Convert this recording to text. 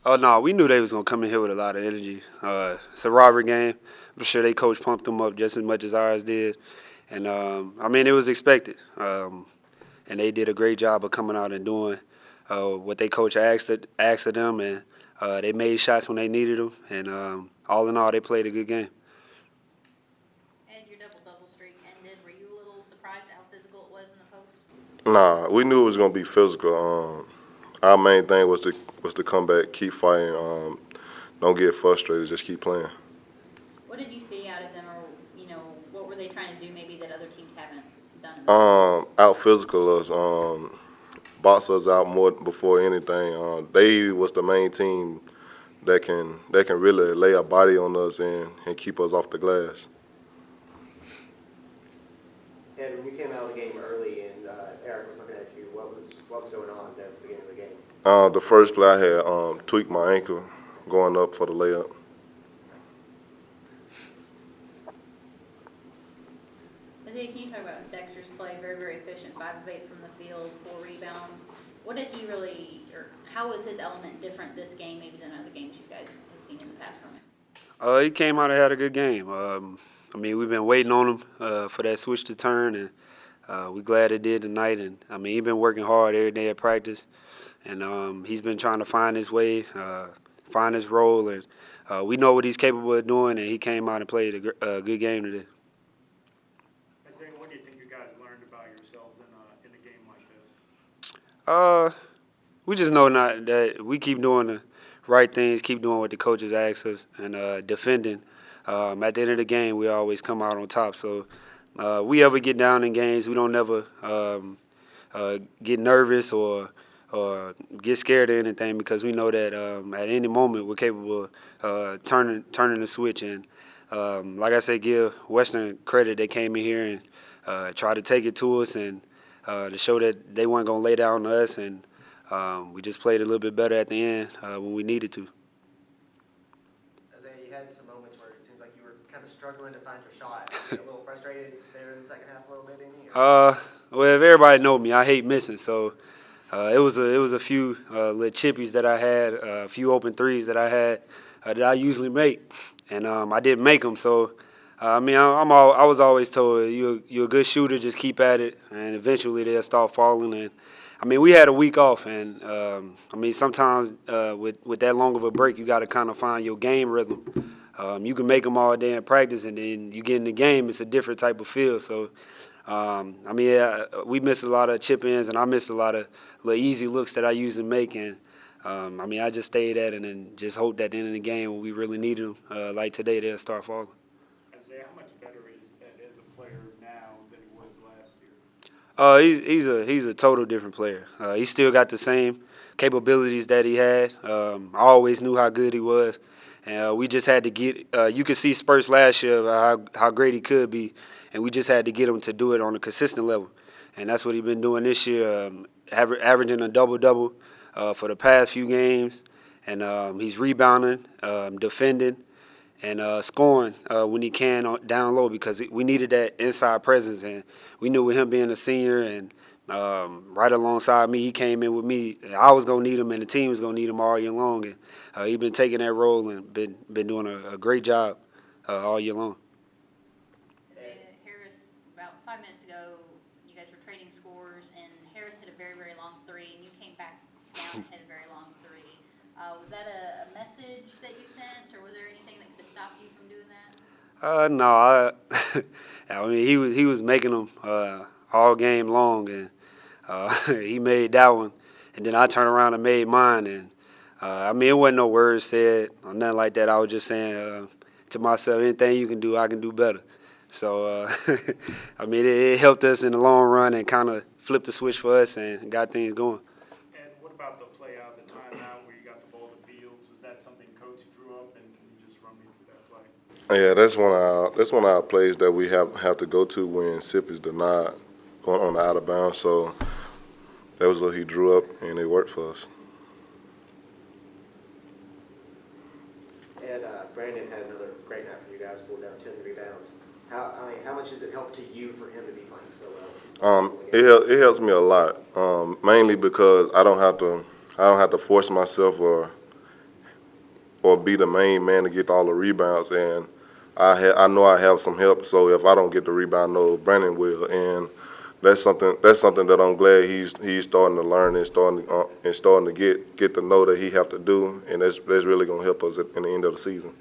Oh no, we knew they was gonna come in here with a lot of energy. It's a rivalry game. I'm sure they coach pumped them up just as much as ours did, and I mean it was expected. And they did a great job of coming out and doing what they coach asked of them, and they made shots when they needed them. And all in all, they played a good game. And your double streak ended. Were you a little surprised at how physical it was in the post? Nah, we knew it was gonna be physical. Our main thing was to come back, keep fighting, don't get frustrated, just keep playing. What did you see out of them, or what were they trying to do maybe that other teams haven't done? Out physical us, box us out more before anything. They was the main team that can really lay a body on us and keep us off the glass. And when you came out of the game early and Eric was looking at you, what was going on there at the beginning of the game? The first play I had tweaked my ankle going up for the layup. Isaiah, can you talk about Dexter's play? Very, very efficient, 5 of 8 from the field, 4 rebounds. What did he really, or how was his element different this game maybe than other games you guys have seen in the past from him? He came out and had a good game. I mean, we've been waiting on him for that switch to turn, and we're glad it did tonight. And I mean, he's been working hard every day at practice, and he's been trying to find his way, find his role, and we know what he's capable of doing. And he came out and played a good game today. Isaiah, what do you think you guys learned about yourselves in a game like this? We just know not that we keep doing the right things, keep doing what the coaches ask us, and defending. At the end of the game, we always come out on top. So we ever get down in games, we don't never get nervous or get scared of anything because we know that at any moment we're capable of turning the switch. And like I said, give Western credit. They came in here and tried to take it to us and to show that they weren't going to lay down to us. And we just played a little bit better at the end when we needed to. Isaiah, you had some moments where it seems like you were kind of struggling to find your shot. Were you a little frustrated there in the second half a little bit, maybe? Well, if everybody know me, I hate missing. So it was a few little chippies that I had, a few open threes that I had that I usually make, and I didn't make them. So I mean, I was always told you're a good shooter, just keep at it, and eventually they'll start falling. And I mean, we had a week off, and I mean, sometimes with that long of a break, you got to kind of find your game rhythm. You can make them all day in practice, and then you get in the game, it's a different type of feel. So, I mean, we missed a lot of chip-ins, and I missed a lot of little easy looks that I usually make. And, I mean, I just stayed at it and just hoped at the end of the game when we really needed them, like today, they'll start falling. Isaiah, how much better is Ed as a player now than he was last year? He's a total different player. He still got the same capabilities that he had. I always knew how good he was. And we just had to get you could see spurts last year of how great he could be, and we just had to get him to do it on a consistent level. And that's what he's been doing this year, averaging a double-double for the past few games. And he's rebounding, defending, and scoring when he can down low because we needed that inside presence. And we knew with him being a senior and right alongside me, he came in with me. I was going to need him, and the team was going to need him all year long. And he's been taking that role and been doing a great job all year long. Harris, about 5 minutes ago, you guys were trading scores, and Harris hit a very, very long three, and you came back down and hit a very long three. Was that a message that you sent, or was there anything that could have stopped you from doing that? No, I mean he was making them all game long, and he made that one, and then I turned around and made mine. And I mean, it wasn't no words said or nothing like that. I was just saying to myself, anything you can do, I can do better. So I mean, it helped us in the long run and kind of flipped the switch for us and got things going. And what about the play out of the timeout where you got the ball to Fields? Was that something Coach drew up, and can you just run me through that play? Yeah, that's one of our plays that we have to go to when SIP is denied going on the out of bounds. So that was what he drew up, and it worked for us. And Brandon had another great night for you guys, pulled down 10 rebounds. How much does it help to you for him to be playing so well? It helps me a lot, mainly because I don't have to force myself or or be the main man to get all the rebounds. And I know I have some help, so if I don't get the rebound, I know Brandon will. And that's something that I'm glad he's starting to learn and starting to get to know that he have to do, and that's really gonna help us in the end of the season.